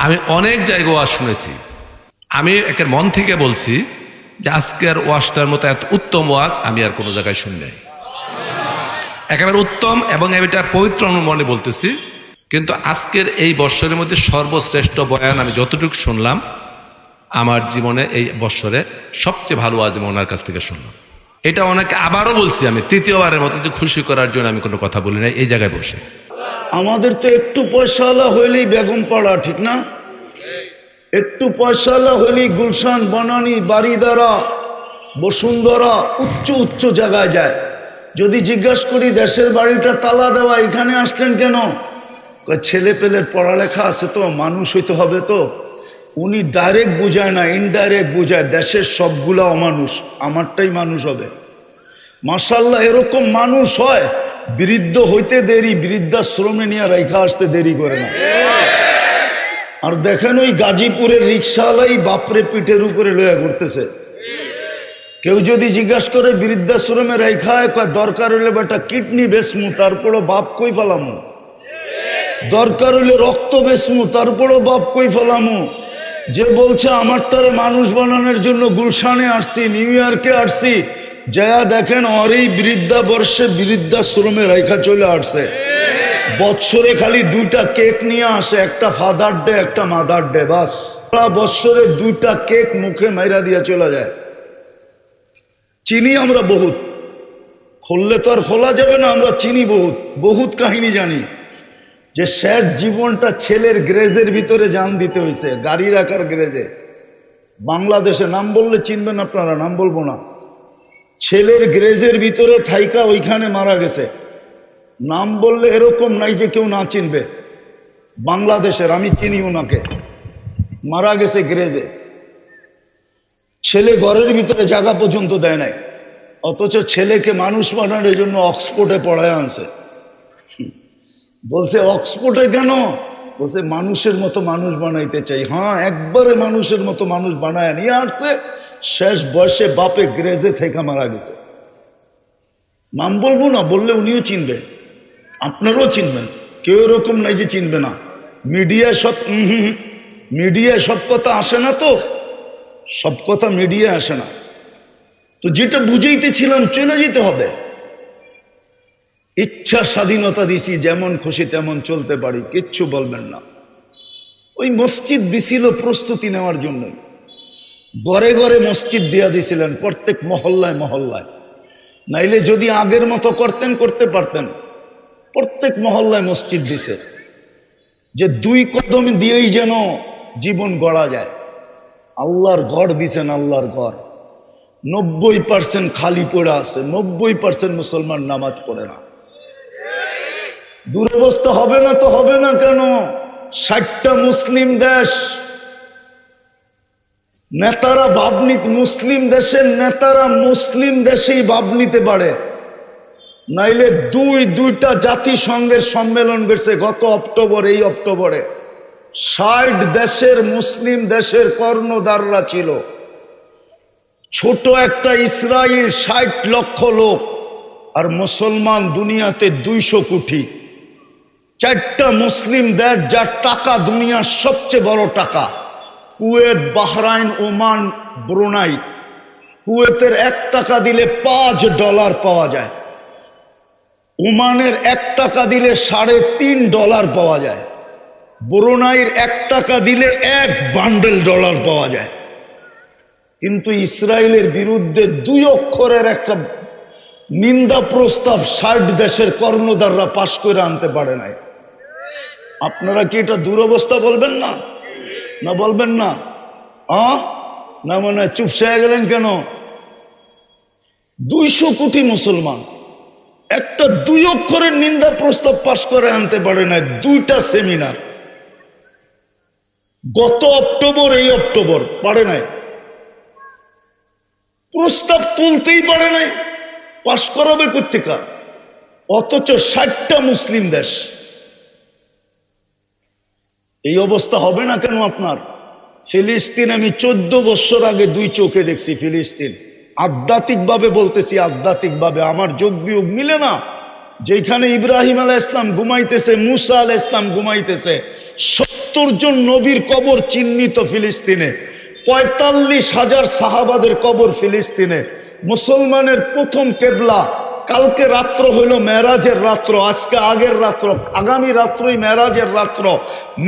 আমি অনেক জায়গায় ওয়াজ শুনেছি, আমি একের মন থেকে বলছি যে আজকের ওয়াজটার মতো এত উত্তম ওয়াজ আমি আর কোনো জায়গায় শুনি নাই। একেবারে উত্তম, এবং এটা পবিত্র মনে বলতেছি। কিন্তু আজকের এই বৎসরের মধ্যে সর্বশ্রেষ্ঠ বয়ান আমি যতটুকু শুনলাম, আমার জীবনে এই বৎসরে সবচেয়ে ভালো ওয়াজ আমি ওনার কাছ থেকে শুনলাম। এটা অনেকে আবারও বলছি, আমি তৃতীয়বারের মতো যে খুশি করার জন্য আমি কোনো কথা বলি নাই এই জায়গায় বসে। আমাদের তো একটু পয়সাওয়ালা হইলেই বেগম পাড়া, ঠিক না? একটু পয়সাওয়ালা হইলেই গুলশান, বনানী, বাড়িদারা, বসুন্ধরা, উচ্চ উচ্চ জায়গায় যায়। যদি জিজ্ঞাসা করি দেশের বাড়িটা তালা দেওয়া, এখানে আসলেন কেন? ছেলে পেলের পড়ালেখা আছে তো, মানুষ হইতে হবে তো। উনি ডাইরেক্ট বুঝায় না, ইনডাইরেক্ট বুঝায়, দেশের সবগুলা অমানুষ, আমারটাই মানুষ হবে। মাশাআল্লাহ, এরকম মানুষ হয়, বৃদ্ধ হইতে দেরি, বৃদ্ধাশ্রমে নিয়ে রেখা আসতে দেরি করে না। আর দেখেন ওই গাজীপুরের রিক্সাওয়ালাই বাপরে পিঠের উপরে লইয়া ঘুরতেছে। কেউ যদি জিজ্ঞাসা করে বৃদ্ধাশ্রমে রেখা, দরকার হইলে বেটা কিডনি বেসমু, তারপরও বাপ কই ফেলামু। দরকার হইলে রক্ত বেসমু, তারপরও বাপ কই ফেলামু। যে বলছে আমারটারে মানুষ বানানোর জন্য গুলশানে আসছি, নিউ ইয়র্কে আসছি, যা দেখেন আর এই বৃদ্ধাবর্ষে বৃদ্ধাশ্রমে রেখা চলে আসছে। বৎসরে খালি দুইটা কেক নিয়ে আসে, একটা ফাদার ডে, একটা মাদার ডে, বাস। বৎসরে দুইটা কেক মুখে মাইরা দিয়া চলে যায়। চিনি আমরা বহুত, খুললে তো আর খোলা যাবে না, আমরা চিনি বহুত, বহুত কাহিনী জানি। যে শেষ জীবনটা ছেলের গ্রেজের ভিতরে জান দিতে হয়েছে, গাড়ি রাখার গ্রেজে। বাংলাদেশে নাম বললে চিনবেন আপনারা, নাম বলবো না। ছেলের গ্রেজের ভিতরে থাইকা ওইখানে মারা গেছে। নাম বললে এরকম নাই যে কেউ না চিনবে। বাংলাদেশের, আমি চিনি ওনাকে, মারা গেছে গ্রেজে। ছেলে ঘরের ভিতরে জায়গা পর্যন্ত দেয় নাই, অথচ ছেলেকে মানুষ বানানোর জন্য অক্সফোর্ডে পড়ায় আনছে। বলছে অক্সফোর্ডে কেন? বলছে মানুষের মতো মানুষ বানাইতে চাই। হ্যাঁ, একবারে মানুষের মতো মানুষ বানায় নিয়ে আসছে। শেষ বয়সে বাপে গ্রেজে থেকে মারা গেছে। নাম বলবো না, বললে উনিও চিনবে, আপনারাও চিনবেন। কেউ এরকম নাই যে চিনবে না। মিডিয়ায় সব মিডিয়ায় সব কথা আসে না, তো সব কথা মিডিয়ায় আসে না। তো যেটা বুঝাইতেছিলাম, চলে যেতে হবে। ইচ্ছা স্বাধীনতা দিছি, যেমন খুশি তেমন চলতে পারি, কিচ্ছু বলবেন না। ওই মসজিদ দিছিল প্রস্তুতি নেওয়ার জন্য, ঘরে ঘরে মসজিদ দিয়া দিছিলেন, প্রত্যেক মহল্লায় মহল্লায়। নাইলে যদি আগের মতো করতে পারতেন। প্রত্যেক মহল্লায় মসজিদ দিছে, যে দুই কদম দিয়েই যেন জীবন গড়া যায়। আল্লাহর ঘর দিছেন, আল্লাহর ঘর 90% খালি পড়ে আছে, 90% মুসলমান নামাজ পড়ে না। দুরবস্থা হবে না তো হবে না কেন? 60টা মুসলিম দেশ, নেতারা ভাবনি, মুসলিম দেশের নেতারা মুসলিম দেশেই ভাব নিতে পারে। নাইলে দুইটা জাতিসংঘের সম্মেলন গেছে গত অক্টোবর, এই অক্টোবরে 60 দেশের মুসলিম দেশের কর্ণধাররা ছিল। ছোট একটা ইসরায়েল 60 লক্ষ লোক, আর মুসলমান দুনিয়াতে 200 কোটি। 4টা মুসলিম দেশ যার টাকা দুনিয়ার সবচেয়ে বড় টাকা, কুয়েত, বাহরাইন, ওমান, ব্রুনাই। কুয়েতের 1 টাকা দিলে $5 পাওয়া যায়, ওমানের 1 টাকা দিলে $3.5 পাওয়া যায়, ব্রুনাইয়ের 1 টাকা দিলে 1 বান্ডেল ডলার পাওয়া যায়। কিন্তু ইসরায়েলের বিরুদ্ধে 2 অক্ষরের একটা নিন্দা প্রস্তাব 60 দেশের কর্ণধাররা পাশ করে আনতে পারে নাই। আপনারা কি এটা দুরবস্থা বলবেন না? না বলবেন না? না মানে চুপসে গেলেন কেন? 200 কোটি মুসলমান একটা 2 অক্ষরের নিন্দা প্রস্তাব পাশ করে আনতে পারে নাই। 2টা সেমিনার গত অক্টোবর, এই অক্টোবর পারে নাই, প্রস্তাব তুলতেই পারে নাই, পাশ করাবে কোত্থেকে? অথচ 60টা মুসলিম দেশ। এই অবস্থা হবে না কেন আপনার? ফিলিস্তিন আমি 14 বছর আগে 2 চোখে দেখছি। ফিলিস্তিন আধ্যাত্মিকভাবে বলতেছি, আধ্যাত্মিকভাবে আমার যোগ বিয়োগ মিলে না। যেখানে ইব্রাহিম আলাইহিস সালাম ঘুমাইতেছে, মুসা আলাইহিস সালাম ঘুমাইতেছে, 70 জন নবীর কবর চিহ্নিত ফিলিস্তিনে, 45,000 সাহাবাদের কবর ফিলিস্তিনে। মুসলমানের প্রথম কেবলা। কালকে রাত্র হইল মেরাজের রাত্র, আজকে আগের রাত্র, আগামী রাত্রই মেরাজের রাত্র।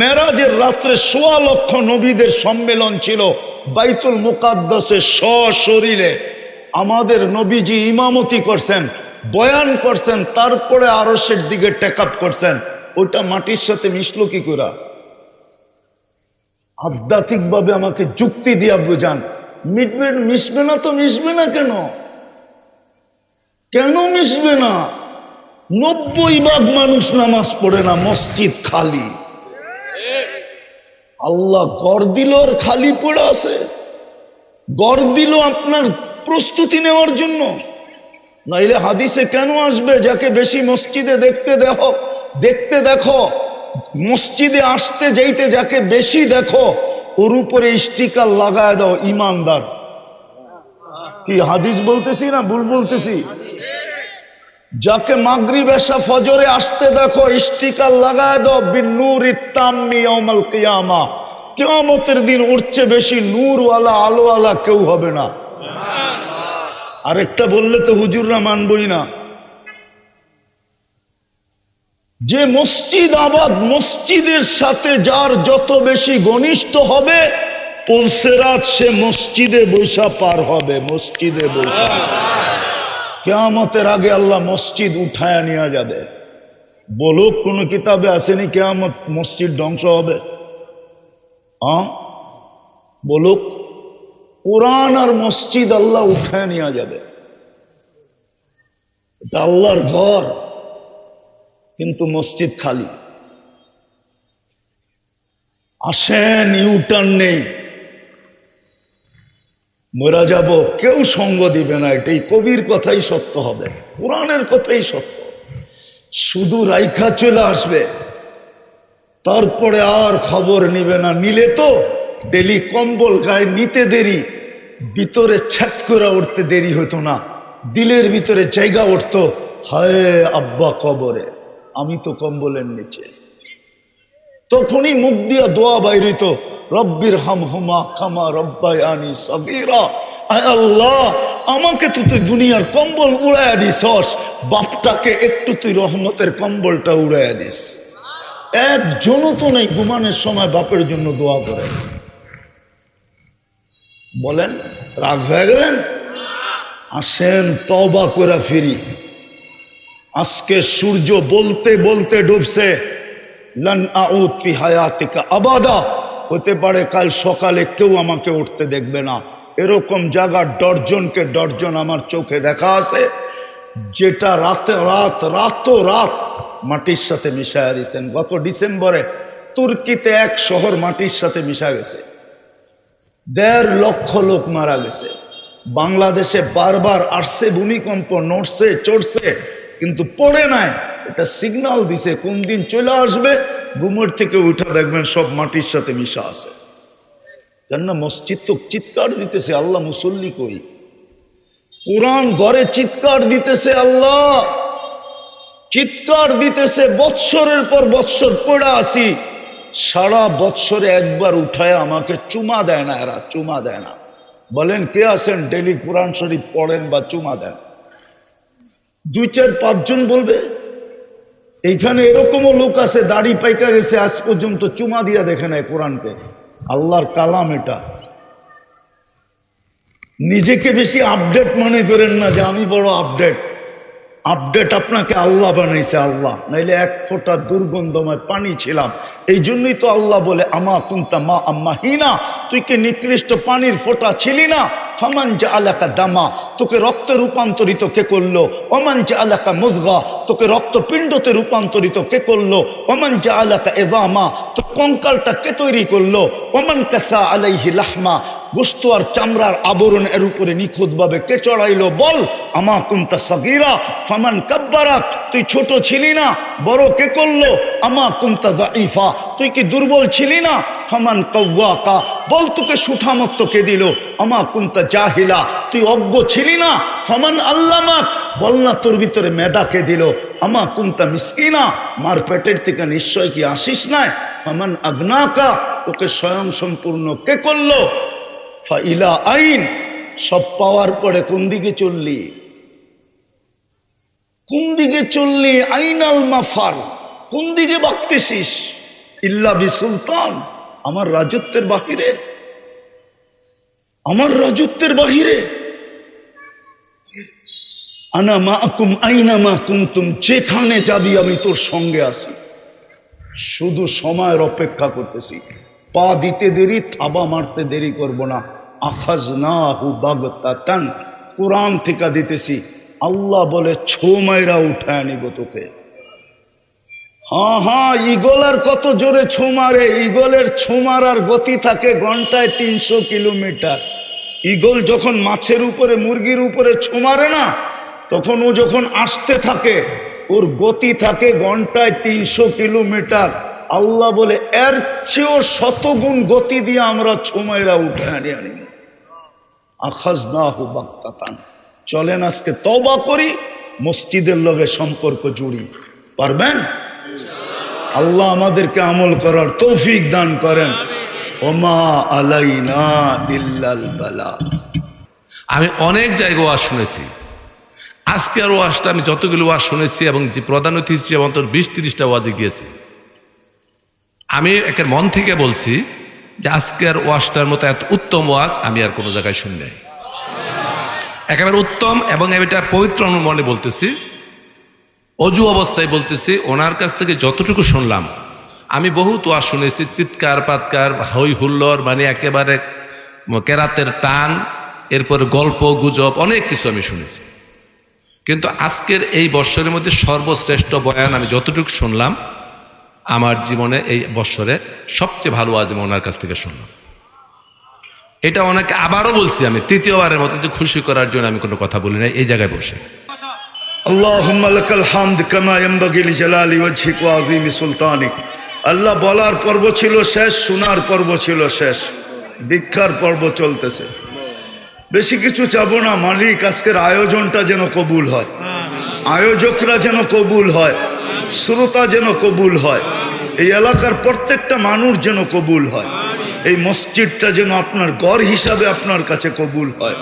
মেরাজের রাত্রে 1.25 লক্ষ নবীদের সম্মেলন ছিল বাইতুল মুকাদ্দাসে সশরীরে। আমাদের নবীজি ইমামতি করছেন, বয়ান করছেন, তারপরে আরশের দিকে টেক আপ করছেন। ওইটা মাটির সাথে মিশলো কি করে? আধ্যাত্মিকভাবে আমাকে যুক্তি দিয়া বুঝান। মিশবে না তো মিশবে না কেন? কেন মিশবে না? 90% মানুষ নামাজ পড়ে না, মসজিদ খালি। আল্লাহ গড় দিল আর খালি পড়ে আছে। গড় দিল আপনার প্রস্তুতি নেওয়ার জন্য, নাইলে হাদিসে কেন আসবে যাকে বেশি মসজিদে দেখতে দেখো, মসজিদে আসতে যাইতে যাকে বেশি দেখো ওর উপরে স্টিকার লাগায় দাও ইমানদার। কি হাদিস বলতেছি না ভুল বলতেছি? যাকে মাগরিব এশা ফজরে আসতে দেখো স্টিকার লাগায় দাও বিন্নুরিত তাম্মি ইয়াউমাল কিয়ামা। কিয়ামতের দিন উঠছে বেশি নূরওয়ালা আলোওয়ালা কেউ হবে না। আরেকটা বললে তো হুজুররা মানবই না। যে মসজিদ আবাদ, মসজিদের সাথে যার যত বেশি ঘনিষ্ঠ হবে পুলসেরাত সে মসজিদে বৈশা পার হবে। মসজিদে বৈশা কিয়ামতের আগে আল্লাহ মসজিদ উঠায় নিয়ে যাবে। বলুক কোন কিতাবে আসেনি কিয়ামত মসজিদ ধ্বংস হবে? বলুক। কোরআন আর মসজিদ আল্লাহ উঠায় নিয়ে যাবে। এটা আল্লাহর ঘর, কিন্তু মসজিদ খালি। আসেন, ইউটার্ন নেই, মরা যাব, কেউ সঙ্গ দিবে না। এটাই কবির কথাই সত্য হবে, কোরআনের কথাই সত্য। শুধু রাইখা চলে আসবে, তারপরে আর খবর নিবে না। নিলে তো ডেলি কম্বল গায়ে নিতে দেরি, ভিতরে ছ্যাট করে উঠতে দেরি হতো না, দিলের ভিতরে জায়গা উঠতো। হায় আব্বা কবরে, আমি তো কম্বলের নিচে। তখনই মুখ দিয়া দোয়া বাইরিত, রব্বির হামহুমা কামা রব্বায়ানি সগীরা। আয় আল্লাহ, আমাকে তো তুই দুনিয়ার কম্বল উড়াইয়া দিস, বাপটাকে একটু তুই রহমতের কম্বলটা উড়াইয়া দিস। একজনও তো নেই ঘুমানোর সময় বাপের জন্য দোয়া করে। বলেন রাগ হয়ে গেলেন? আসেন তওবা করে ফিরি। আজকে সূর্য বলতে বলতে ডুবছে, লান আউদ ফি হায়াতিকা আবাদা। হতে পারে কাল সকালে কেউ আমাকে উঠতে দেখবে না। এরকম জায়গা ডর্জনকে ডর্জন আমার চোখে দেখা আছে, যেটা রাত মাটির সাথে মিশাইয়া দিয়েছেন। গত ডিসেম্বরে তুর্কিতে এক শহর মাটির সাথে মিশা গেছে, 1.5 লক্ষ লোক মারা গেছে। বাংলাদেশে বারবার আসছে ভূমিকম্প, নড়ছে চড়ছে, কিন্তু পড়ে নাই। এটা সিগন্যাল দিছে কোন দিন চলে আসবে। ঘুমের থেকে উঠা দেখবেন সব মাটির সাথে মিশা আছে। কেননা মসজিদ তো চিৎকার দিতেছে, আল্লাহ মুসল্লি কই? কোরআন ঘরে চিৎকার দিতেছে, আল্লাহ চিৎকার দিতেছে। বৎসরের পর বৎসর পড়ে আসি, সারা বৎসরে একবার উঠায় আমাকে চুমা দেয় না। এরা চুমা দেয় না। বলেন কে আছেন ডেলি কোরআন শরীফ পড়েন বা চুমা দেন? 2-4-5 জন বলবে। এইখানে এরকমও লোক আছে দাড়ি পাইকা গেছে, আজ পর্যন্ত চুমা দিয়া দেখে নেয় কোরআনকে। আল্লাহর কালাম এটা। নিজেকে বেশি আপডেট মনে করেন না যে আমি বড় আপডেট। আপনাকে আল্লাহ বানাইছে, আল্লাহ। নাইলে 1 ফোঁটা দুর্গন্ধময় পানি ছিলাম। এই জন্যই তো আল্লাহ বলে আমা কুনতা মা আম্মা হিনা, তুই কি নিকৃষ্ট পানির ফোঁটা ছিলি না? ফামান জাআলাকা দামা, তোকে রক্তে রূপান্তরিত কে করলো? ওমান জাআলাকা মুযগা, তোকে রক্তপিণ্ডতে রূপান্তরিত কে করলো? ওমান জাআলাকা ইযামা, তো কঙ্কালটা কে তৈরি করলো? ওমান কাসা আলাইহি লাহমা, গোশত আর চামড়ার আবরণ এর উপরে নিখুঁতভাবে কে চড়াইলো? বল আমা কুনতা সগীরা ফামান কাব্বারাক, তুই ছোট ছিলি না, বড় কে করলো? আমা কুনতা যাইফা, তুই কি দুর্বল ছিলি না? ফামান কাওয়াকা, বল তোকে সুঠামত্ব কে দিল? আমা কুনতা জাহিলা, তুই অজ্ঞ ছিলি না? ফামান আল্লামাক, বল না তোর ভিতরে মেধা কে দিল? আমা কুনতা মিসকিনা, মার পেটের থেকে নিশ্চয় কি আসিস নাই? ফামান আগনাকা, তোকে স্বয়ং সম্পূর্ণ কে করলো? ফাইলা আইন, সব পাওয়ার পরে কোন দিকে চললি? কোন দিকে চললি? আইনাল মাফার, কোন দিকে ভাগতেছিস? ইল্লা বিসুলতান, আমার রাজত্বের বাহিরে, আমার রাজত্বের বাহিরে। আনা মাকুম আইনা মা কুনতুম, যেখানে যাবি আমি তোর সঙ্গে আছি। শুধু সময়ের অপেক্ষা করতেছি। পা দিতে দেরি, থাবা মারতে দেরি করব না। আখাযনাহু বাগতাতান, কোরআন থেকে দিতেছি। আল্লাহ বলে ছো মাইরা উঠায় নিব তোকে। হ্যাঁ হ্যাঁ, ইগলের কত জোরে ছো মারে। ইগলের ছো মারার গতি থাকে ঘন্টায় 300 কিলোমিটার। ইগল যখন মাছের উপরে, মুরগির উপরে ছো মারে না, তখন ও যখন আসতে থাকে ওর গতি থাকে ঘন্টায় 300 কিলোমিটার। আল্লাহ বলে এর চেয়েও 100 গুণ গতি দিয়ে আমরা ছো মাইরা উঠায় আনিব। আখাযনাহু বাগতাতান। চলেন আজকে তওবা করি, মসজিদের লগে সম্পর্ক জুড়ি। পারবেন? আল্লাহ আমাদেরকে আমল করার তৌফিক দান করেন। ওমা আলাইনা ইল্লাল বালাগ। আমি অনেক জায়গায় ওয়াজ শুনেছি। আজকের ওয়াজটা আমি যতগুলো ওয়াজ শুনেছি এবং যে প্রধান অতিথি হিসেবে অন্তত 20-30টা ওয়াজে গিয়েছি, আমি একের মন থেকে বলছি যে আজকের ওয়াজটার মতো এত উত্তম ওয়াজ আমি আর কোনো জায়গায় শুনি নাই। একেবারে উত্তম, এবং আমি এটা পবিত্র মনে বলতেছি, অজু অবস্থায় বলতেছি। ওনার কাছ থেকে যতটুকু শুনলাম, আমি বহুত ওয়াজ শুনেছি, চিৎকার পাৎকার, হই হুল্লোড়, মানে একেবারে কেরাতের টান, এরপরে গল্প গুজব, অনেক কিছু আমি শুনেছি। কিন্তু আজকের এই বৎসরের মধ্যে সর্বশ্রেষ্ঠ বয়ান আমি যতটুকু শুনলাম, আমার জীবনে এই বৎসরে সবচেয়ে ভালো ওয়াজ আমি ওনার কাছ থেকে শুনলাম। এটা ওনাকে আবারও বলছি, আমি তৃতীয়বারের মতো, যে খুশি করার জন্য আমি কোনো কথা বলি না এই জায়গায় বসে। আল্লাহুম্মা লাকাল হামদ কামা ইয়ানবাগি লিজালালি ওয়াজহিক ওয়া আযীমি সুলতানিক। আল্লাহ বলার পর্ব ছিল শেষ, শোনার পর্ব ছিল শেষ, ভিক্ষার পর্ব চলতেছে। বেশি কিছু চাবো না, মালিক আজকের আয়োজনটা যেন কবুল হয়, আয়োজকরা যেন কবুল হয়, শ্রোতা যেন কবুল হয়, এই এলাকার প্রত্যেকটা মানুষ যেন কবুল হয়, এই মসজিদটা যেন আপনার ঘর হিসাবে আপনার কাছে কবুল হয়।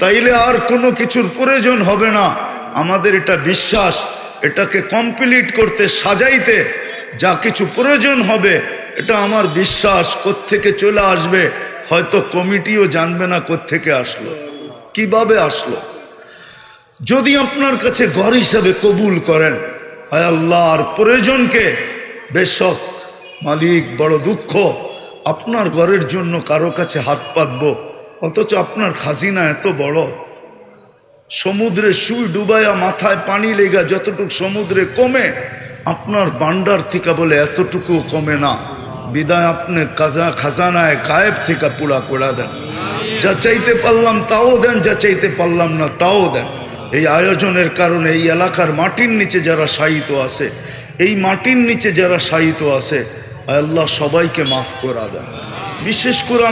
তাইলে আর কোনো কিছুর প্রয়োজন হবে না। আমাদের এটা বিশ্বাস, এটাকে কমপ্লিট করতে, সাজাইতে যা কিছু প্রয়োজন হবে, এটা আমার বিশ্বাস কোত্থেকে চলে আসবে হয়তো কমিটিও জানবে না কোত্থেকে আসলো, কিভাবে আসলো। যদি আপনার কাছে ঘর হিসাবে কবুল করেন, হায় আল্লাহর প্রয়োজনকে, বেশক মালিক বড় দুঃখ, আপনার ঘরের জন্য কারো কাছে হাত পাতব, অথচ আপনার খাজিনা এত বড়। সমুদ্রে সুই ডুবাইয়া মাথায় পানি লেগা যতটুকু সমুদ্রে কমে, আপনার ভান্ডার থেকে বলে এতটুকু কমে না। বিদায় আপনি খাজানায় গায়েব থেকে পুড়া দেন। যা চাইতে পারলাম তাও দেন, যা চাইতে পারলাম না তাও দেন। এই আয়োজনের কারণে এই এলাকার মাটির নিচে যারা শায়িত আছে, এই মাটির নিচে যারা শায়িত আছে, আল্লাহ সবাইকে মাফ করা দেন। বিশেষ করে